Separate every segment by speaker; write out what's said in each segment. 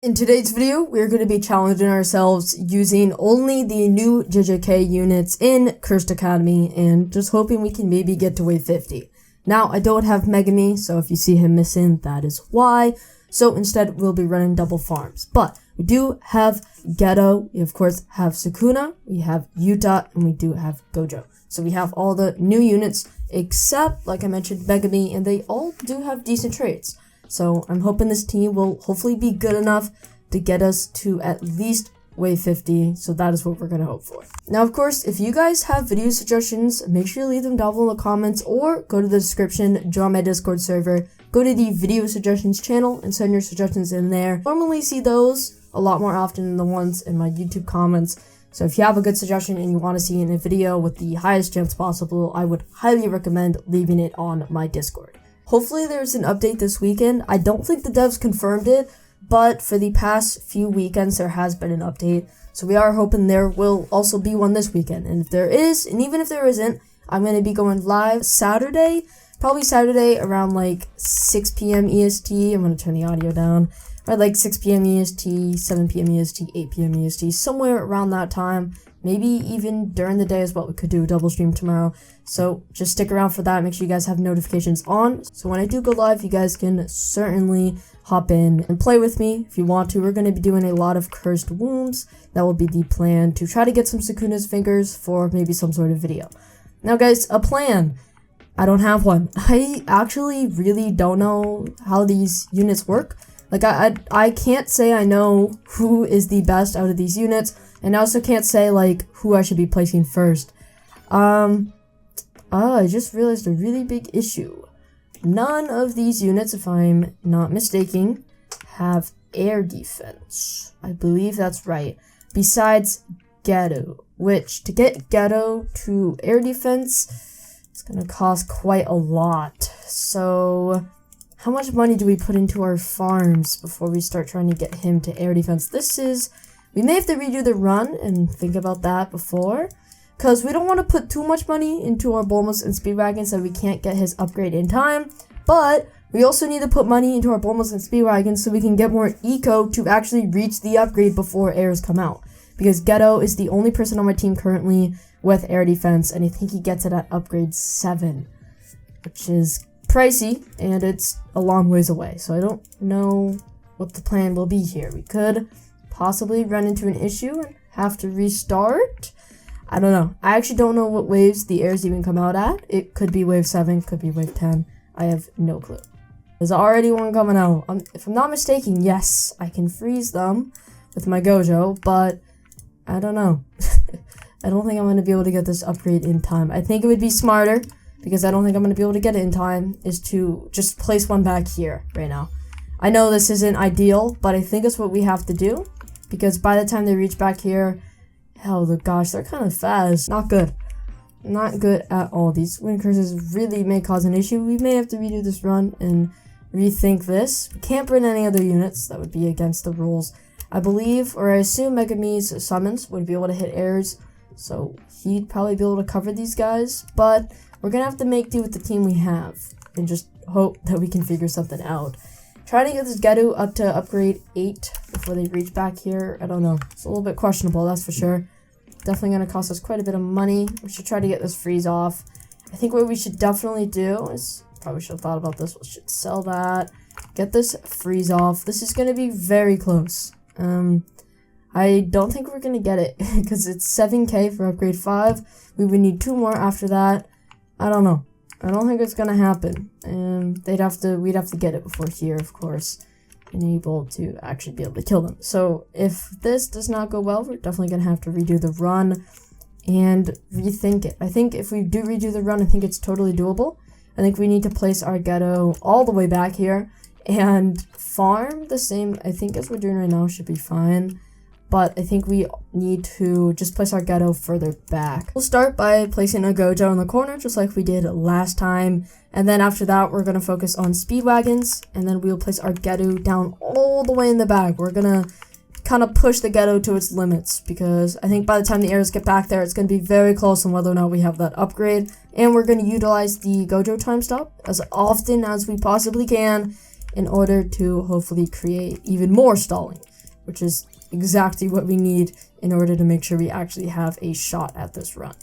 Speaker 1: In today's video, we're going to be challenging ourselves using only the new JJK units in Cursed Academy and just hoping we can maybe get to wave 50. Now, I don't have Megami, so if you see him missing, that is why. So instead, we'll be running double farms. But we do have Geto, we of course have Sukuna, we have Yuta, and we do have Gojo. So we have all the new units except, like I mentioned, Megami, and they all do have decent traits. So I'm hoping this team will hopefully be good enough to get us to at least wave 50. So that is what we're going to hope for. Now, of course, if you guys have video suggestions, make sure you leave them down below in the comments or go to the description, join my Discord server, go to the video suggestions channel and send your suggestions in there. Normally see those a lot more often than the ones in my YouTube comments. So if you have a good suggestion and you want to see it in a video with the highest chance possible, I would highly recommend leaving it on my Discord. Hopefully there's an update this weekend. I don't think the devs confirmed it, but for the past few weekends there has been an update. So we are hoping there will also be one this weekend. And if there is, and even if there isn't, I'm going to be going live Saturday, probably Saturday around like 6 p.m. EST. I'm going to turn the audio down. Right, like 6 p.m. EST, 7 p.m. EST, 8 p.m. EST, somewhere around that time. Maybe even during the day as well. We could do a double stream tomorrow. So just stick around for that. Make sure you guys have notifications on. So when I do go live, you guys can certainly hop in and play with me if you want to. We're going to be doing a lot of cursed wombs. That will be the plan to try to get some Sukuna's fingers for maybe some sort of video. Now guys, a plan. I don't have one. I actually really don't know how these units work. Like I can't say I know who is the best out of these units. And I also can't say, like, who I should be placing first. I just realized a really big issue. None of these units, if I'm not mistaken, have air defense. I believe that's right. Besides Geto, which, to get Geto to air defense, it's gonna cost quite a lot. So, how much money do we put into our farms before we start trying to get him to air defense? We may have to redo the run and think about that before, because we don't want to put too much money into our Bulmas and Speedwagons that we can't get his upgrade in time, but we also need to put money into our Bulmas and Speedwagons so we can get more eco to actually reach the upgrade before airs come out, because Geto is the only person on my team currently with air defense, and I think he gets it at upgrade 7, which is pricey, and it's a long ways away, so I don't know what the plan will be here. We could possibly run into an issue and have to restart. I don't know. I actually don't know what waves the airs even come out at. It could be wave 7, could be wave 10. I have no clue. There's already one coming out. If I'm not mistaken, yes, I can freeze them with my Gojo, but I don't know. I don't think I'm going to be able to get this upgrade in time. I think it would be smarter, because I don't think I'm going to be able to get it in time, is to just place one back here right now. I know this isn't ideal, but I think it's what we have to do. Because by the time they reach back here, gosh, they're kind of fast. Not good. Not good at all. These wind curses really may cause an issue. We may have to redo this run and rethink this. We can't bring any other units. That would be against the rules. I believe, or I assume Megami's summons would be able to hit airs. So he'd probably be able to cover these guys. But we're going to have to make do with the team we have. And just hope that we can figure something out. Trying to get this Geto up to upgrade 8 before they reach back here, I don't know. It's a little bit questionable, that's for sure. Definitely going to cost us quite a bit of money. We should try to get this freeze off. I think what we should definitely do is, probably should have thought about this, we should sell that, get this freeze off. This is going to be very close. I don't think we're going to get it, because it's 7k for upgrade 5. We would need 2 more after that. I don't know. I don't think it's gonna happen, and we'd have to get it before here, of course, and able to actually be able to kill them. So if this does not go well, we're definitely gonna have to redo the run and rethink it. I think if we do redo the run, I think it's totally doable. I think we need to place our Geto all the way back here and farm the same, I think as we're doing right now should be fine. But I think we need to just place our Geto further back. We'll start by placing a Gojo in the corner, just like we did last time. And then after that, we're going to focus on Speedwagons. And then we'll place our Geto down all the way in the back. We're going to kind of push the Geto to its limits, because I think by the time the airs get back there, it's going to be very close on whether or not we have that upgrade. And we're going to utilize the Gojo time stop as often as we possibly can in order to hopefully create even more stalling. which is exactly what we need in order to make sure we actually have a shot at this run.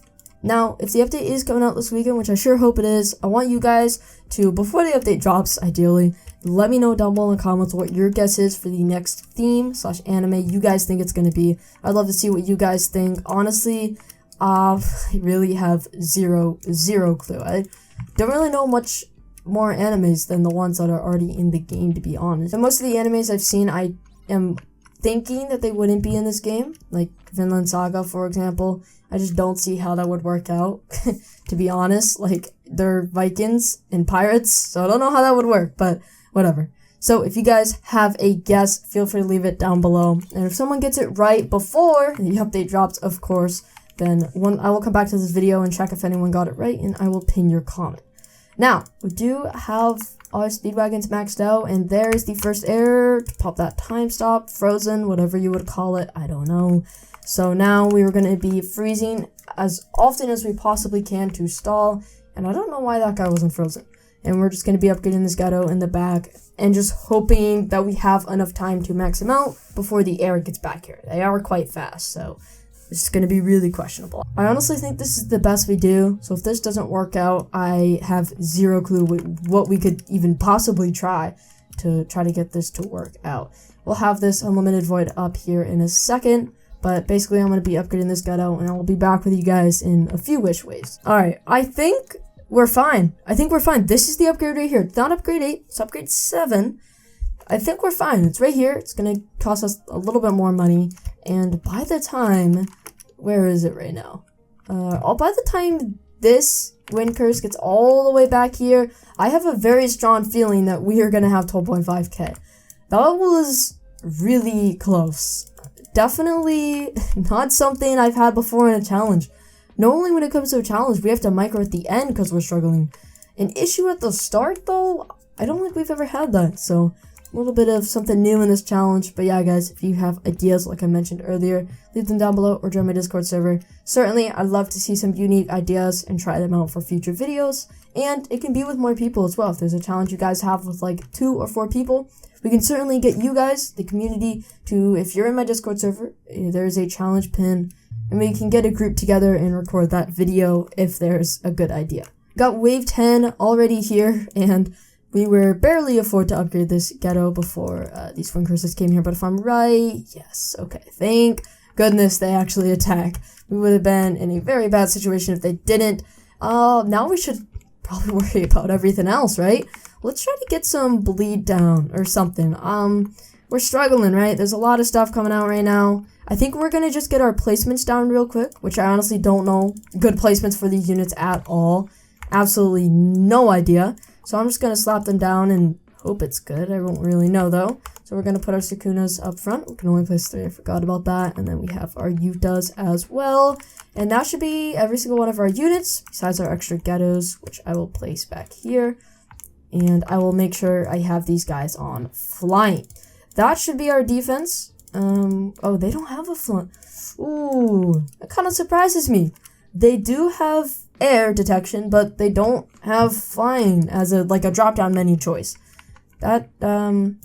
Speaker 1: Now, if the update is coming out this weekend, which I sure hope it is, I want you guys to, before the update drops, ideally, let me know down below in the comments what your guess is for the next theme / anime you guys think it's going to be. I'd love to see what you guys think. Honestly, I really have zero clue. I don't really know much more animes than the ones that are already in the game, to be honest. And most of the animes I've seen, I am thinking that they wouldn't be in this game, like Vinland Saga, for example. I just don't see how that would work out, to be honest. Like, they're Vikings and pirates, so I don't know how that would work, but whatever. So if you guys have a guess, feel free to leave it down below. And if someone gets it right before the update drops, of course, then I will come back to this video and check if anyone got it right, and I will pin your comment. Now, we do have our Speedwagons maxed out, and there's the first error to pop that time stop, frozen, whatever you would call it, I don't know. So now we are going to be freezing as often as we possibly can to stall, and I don't know why that guy wasn't frozen. And we're just going to be upgrading this Gato in the back, and just hoping that we have enough time to max him out before the error gets back here. They are quite fast, so this is going to be really questionable. I honestly think this is the best we do, so if this doesn't work out, I have zero clue what we could even possibly try to get this to work out. We'll have this Unlimited Void up here in a second, but basically I'm going to be upgrading this Gato, and I'll be back with you guys in a few wish ways. Alright, I think we're fine. This is the upgrade right here. It's not upgrade 8, it's upgrade 7. I think we're fine. It's right here. It's going to cost us a little bit more money. And by the time, where is it right now? By the time this wind curse gets all the way back here, I have a very strong feeling that we are going to have 12.5k. That was really close. Definitely not something I've had before in a challenge. Normally when it comes to a challenge, we have to micro at the end because we're struggling. An issue at the start, though, I don't think we've ever had that. So a little bit of something new in this challenge. But yeah, guys, if you have ideas like I mentioned earlier, leave them down below or join my Discord server. Certainly, I'd love to see some unique ideas and try them out for future videos. And it can be with more people as well. If there's a challenge you guys have with like 2 or 4 people, we can certainly get you guys, the community, to, if you're in my Discord server, there's a challenge pin, and we can get a group together and record that video if there's a good idea. Got wave 10 already here, and we were barely afford to upgrade this Gato before these wind curses came here, but if I'm right, yes, okay, thank goodness they actually attack. We would have been in a very bad situation if they didn't. Now we should probably worry about everything else, right? Let's try to get some bleed down or something. We're struggling, right? There's a lot of stuff coming out right now. I think we're gonna just get our placements down real quick, which I honestly don't know good placements for these units at all. Absolutely no idea. So I'm just gonna slap them down and hope it's good. I won't really know though. So we're gonna put our Sukunas up front. We can only place 3, I forgot about that. And then we have our Yutas as well. And that should be every single one of our units, besides our extra Gatos, which I will place back here. And I will make sure I have these guys on flying. That should be our defense. Oh, they don't have a flying. Ooh, that kind of surprises me. They do have air detection, but they don't have flying as a drop-down menu choice. That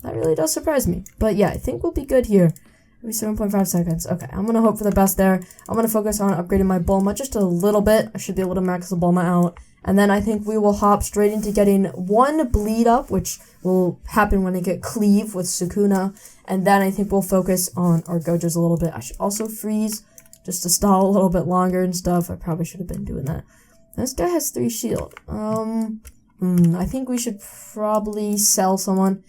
Speaker 1: really does surprise me. But yeah, I think we'll be good here. Maybe 7.5 seconds. Okay, I'm gonna hope for the best there. I'm gonna focus on upgrading my Bulma just a little bit. I should be able to max the Bulma out. And then I think we will hop straight into getting 1 bleed up, which will happen when I get cleave with Sukuna. And then I think we'll focus on our Gojos a little bit. I should also freeze just to stall a little bit longer and stuff. I probably should have been doing that. This guy has 3 shield. I think we should probably sell someone.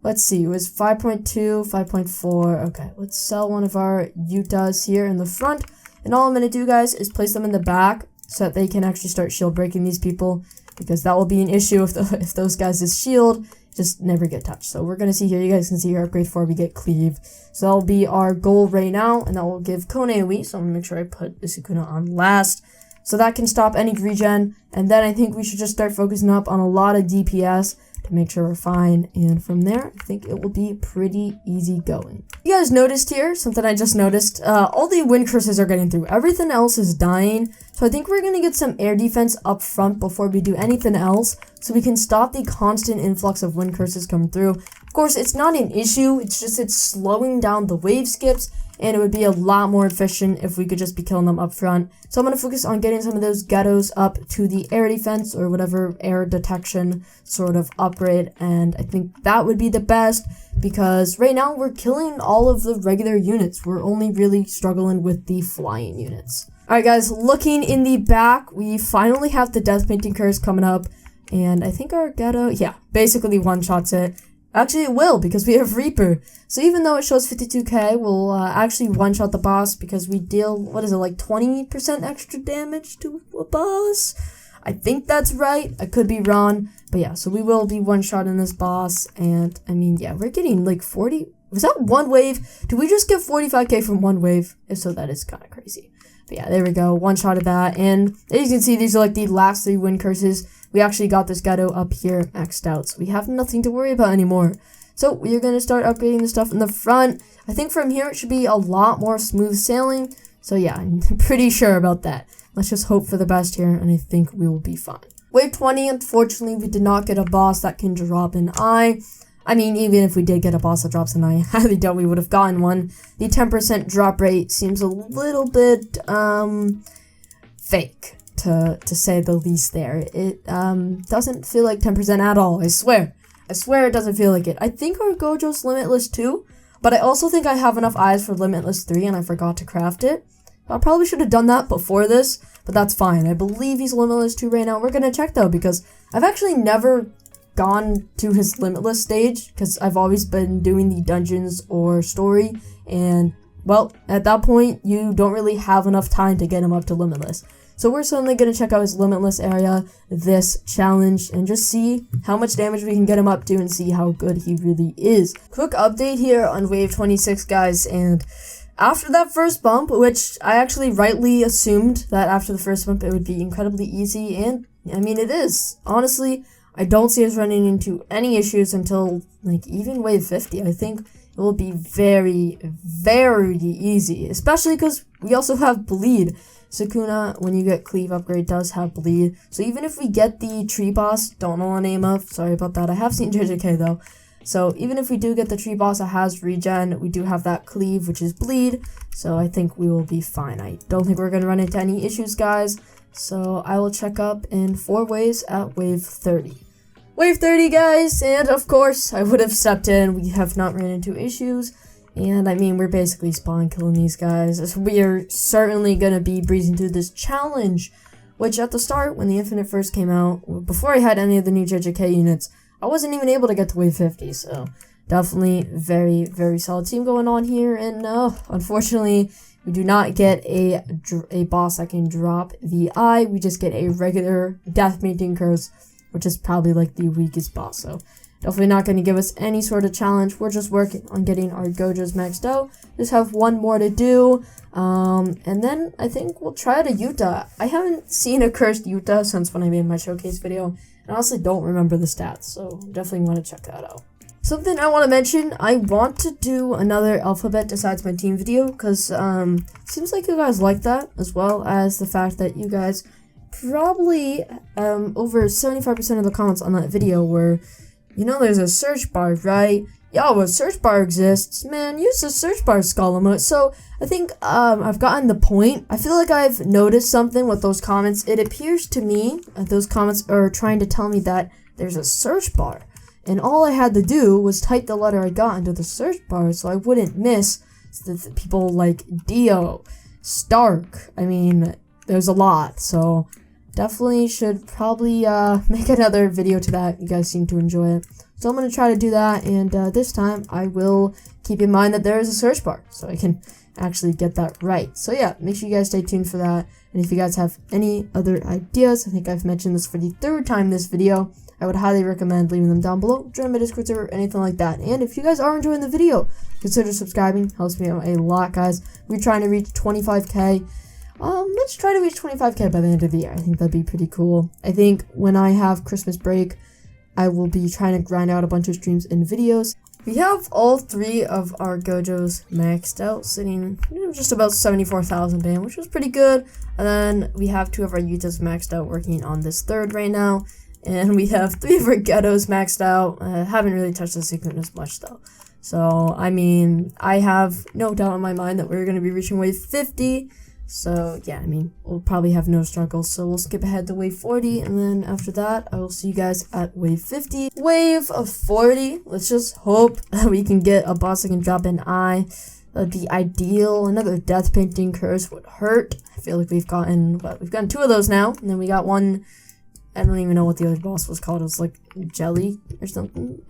Speaker 1: Let's see, it was 5.2, 5.4. Okay, let's sell one of our Yutas here in the front. And all I'm going to do, guys, is place them in the back so that they can actually start shield breaking these people. Because that will be an issue if those guys' shield just never get touched. So we're going to see here, you guys can see here, upgrade 4, we get cleave. So that'll be our goal right now, and that will give Kone AoE. So I'm going to make sure I put the Sukuna on last. So that can stop any regen. And then I think we should just start focusing up on a lot of DPS to make sure we're fine. And from there, I think it will be pretty easy going. You guys noticed here, something I just noticed, all the wind curses are getting through. Everything else is dying. So I think we're going to get some air defense up front before we do anything else, so we can stop the constant influx of wind curses coming through. Of course, it's not an issue, it's just it's slowing down the wave skips, and it would be a lot more efficient if we could just be killing them up front. So I'm going to focus on getting some of those ghettos up to the air defense or whatever air detection sort of upgrade, and I think that would be the best because right now we're killing all of the regular units. We're only really struggling with the flying units. Alright guys, looking in the back, we finally have the Death Painting Curse coming up, and I think our ghetto, yeah, basically one-shots it. Actually, it will, because we have Reaper. So even though it shows 52k, we'll actually one-shot the boss because we deal, what is it, like 20% extra damage to a boss? I think that's right. I could be wrong. But yeah, so we will be one-shotting this boss. And, I mean, yeah, we're getting like 40... Was that one wave? Did we just get 45k from one wave? If so, that is kind of crazy. But yeah, there we go. One-shot of that. And as you can see, these are like the last 3 win curses. We actually got this ghetto up here maxed out, so we have nothing to worry about anymore. So we're going to start upgrading the stuff in the front. I think from here it should be a lot more smooth sailing. So yeah, I'm pretty sure about that. Let's just hope for the best here, and I think we will be fine. Wave 20, unfortunately, we did not get a boss that can drop an eye. I mean, even if we did get a boss that drops an eye, I highly doubt we would have gotten one. The 10% drop rate seems a little bit, fake. To say the least there. It doesn't feel like 10% at all, I swear. I swear it doesn't feel like it. I think our Gojo's Limitless 2, but I also think I have enough eyes for Limitless 3 and I forgot to craft it. I probably should have done that before this, but that's fine. I believe he's Limitless 2 right now. We're gonna check though, because I've actually never gone to his Limitless stage, because I've always been doing the dungeons or story, and, well, at that point, you don't really have enough time to get him up to Limitless. So we're certainly going to check out his Limitless area, this challenge, and just see how much damage we can get him up to and see how good he really is. Quick update here on Wave 26, guys, and after that first bump, which I actually rightly assumed that after the first bump it would be incredibly easy, and I mean it is. Honestly, I don't see us running into any issues until, like, even Wave 50. I think it will be very, very easy, especially because we also have Bleed. Sukuna, when you get Cleave upgrade, does have Bleed. So even if we get the tree boss, don't know the name of, sorry about that, I have seen JJK though. So even if we do get the tree boss that has regen, we do have that Cleave, which is Bleed. So I think we will be fine. I don't think we're going to run into any issues, guys. So I will check up in 4 waves at Wave 30. Wave 30, guys, and of course, I would have stepped in. We have not ran into issues. And I mean, we're basically spawn killing these guys. We are certainly going to be breezing through this challenge, which at the start, when the Infinite first came out, before I had any of the new JJK units, I wasn't even able to get to Wave 50, so definitely very, very solid team going on here. And unfortunately, we do not get a boss that can drop the eye. We just get a regular Death Painting Curse, which is probably like the weakest boss, so definitely not going to give us any sort of challenge. We're just working on getting our Gojos maxed out. Just have one more to do. And then I think we'll try out a Yuta. I haven't seen a cursed Yuta since when I made my showcase video. And I honestly don't remember the stats, so definitely want to check that out. Something I want to mention, I want to do another alphabet decides my team video, because it seems like you guys like that, as well as the fact that you guys probably, over 75% of the comments on that video were, you know, there's a search bar, right? Yo, a search bar exists. Man, use the search bar, skull emote. So, I think, I've gotten the point. I feel like I've noticed something with those comments. It appears to me, those comments are trying to tell me that there's a search bar. And all I had to do was type the letter I got into the search bar so I wouldn't miss the people like Dio, Stark. I mean, there's a lot, so definitely should probably make another video to that. You guys seem to enjoy it. So I'm going to try to do that, and this time I will keep in mind that there is a search bar, so I can actually get that right. So yeah, make sure you guys stay tuned for that, and if you guys have any other ideas, I think I've mentioned this for the 3rd time this video, I would highly recommend leaving them down below, join my Discord server, anything like that. And if you guys are enjoying the video, consider subscribing, helps me out a lot, guys. We're trying to reach 25k. Let's try to reach 25k by the end of the year. I think that'd be pretty cool. I think when I have Christmas break, I will be trying to grind out a bunch of streams and videos. We have all 3 of our Gojos maxed out, sitting just about 74,000 bam, which was pretty good. And then we have 2 of our Yutas maxed out, working on this 3rd right now. And we have 3 of our ghettos maxed out. Haven't really touched the secret as much though. So, I mean, I have no doubt in my mind that we're going to be reaching wave 50. So, yeah, I mean, we'll probably have no struggles. So, we'll skip ahead to wave 40. And then after that, I will see you guys at wave 50. Wave of 40. Let's just hope that we can get a boss that can drop an eye. That'd be ideal. Another death painting curse would hurt. I feel like we've gotten 2 of those now. And then we got one. I don't even know what the other boss was called. It was like Jelly or something.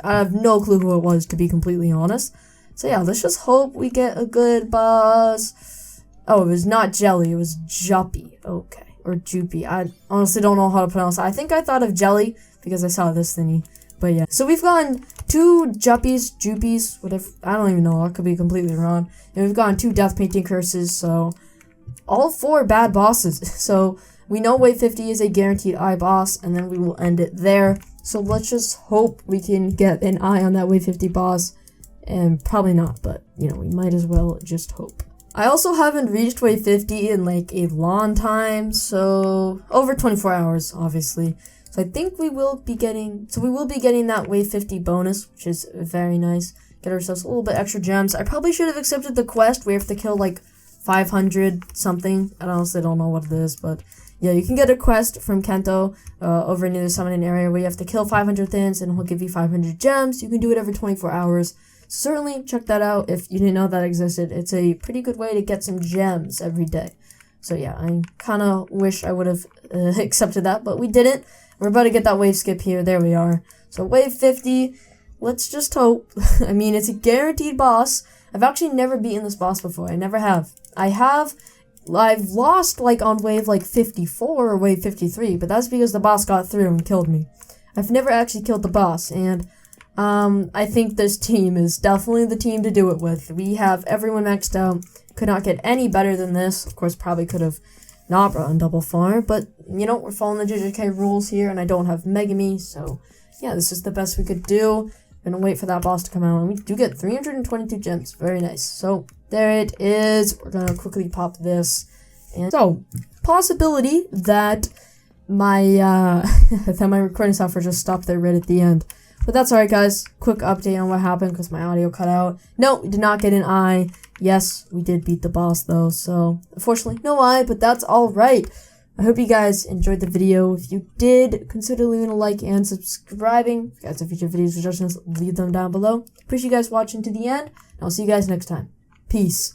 Speaker 1: I have no clue who it was, to be completely honest. So yeah, let's just hope we get a good boss. Oh, it was not Jelly. It was Juppy. Okay. Or Joopy. I honestly don't know how to pronounce it. I think I thought of Jelly because I saw this thingy. But yeah. So we've gotten 2 Juppies, Joopies, whatever. I don't even know. I could be completely wrong. And we've gotten 2 death painting curses. So all 4 bad bosses. So we know wave 50 is a guaranteed eye boss, and then we will end it there. So let's just hope we can get an eye on that wave 50 boss, and probably not, but, you know, we might as well just hope. I also haven't reached wave 50 in, like, a long time, so over 24 hours, obviously. So I think we will be getting that wave 50 bonus, which is very nice. Get ourselves a little bit extra gems. I probably should have accepted the quest. We have to kill, like, 500 something. I honestly don't know what it is, but yeah, you can get a quest from Kento over near the summoning area where you have to kill 500 things and he'll give you 500 gems. You can do it every 24 hours. Certainly check that out if you didn't know that existed. It's a pretty good way to get some gems every day. So yeah, I kind of wish I would have accepted that, but we didn't. We're about to get that wave skip here. There we are. So wave 50, let's just hope. I mean, it's a guaranteed boss. I've actually never beaten this boss before. I never have. I've lost, like, on wave, like, 54 or wave 53, but that's because the boss got through and killed me. I've never actually killed the boss, and, I think this team is definitely the team to do it with. We have everyone maxed out. Could not get any better than this. Of course, probably could have not brought in double farm, but, you know, we're following the JJK rules here, and I don't have Megami, so, yeah, this is the best we could do. Gonna wait for that boss to come out, and we do get 322 gems. Very nice. So, there it is. We're gonna quickly pop this. And so, possibility that my recording software just stopped there right at the end. But that's alright, guys. Quick update on what happened because my audio cut out. No, we did not get an eye. Yes, we did beat the boss, though. So, unfortunately, no eye, but that's alright. I hope you guys enjoyed the video. If you did, consider leaving a like and subscribing. If you guys have future video suggestions, leave them down below. Appreciate you guys watching to the end, and I'll see you guys next time. Peace.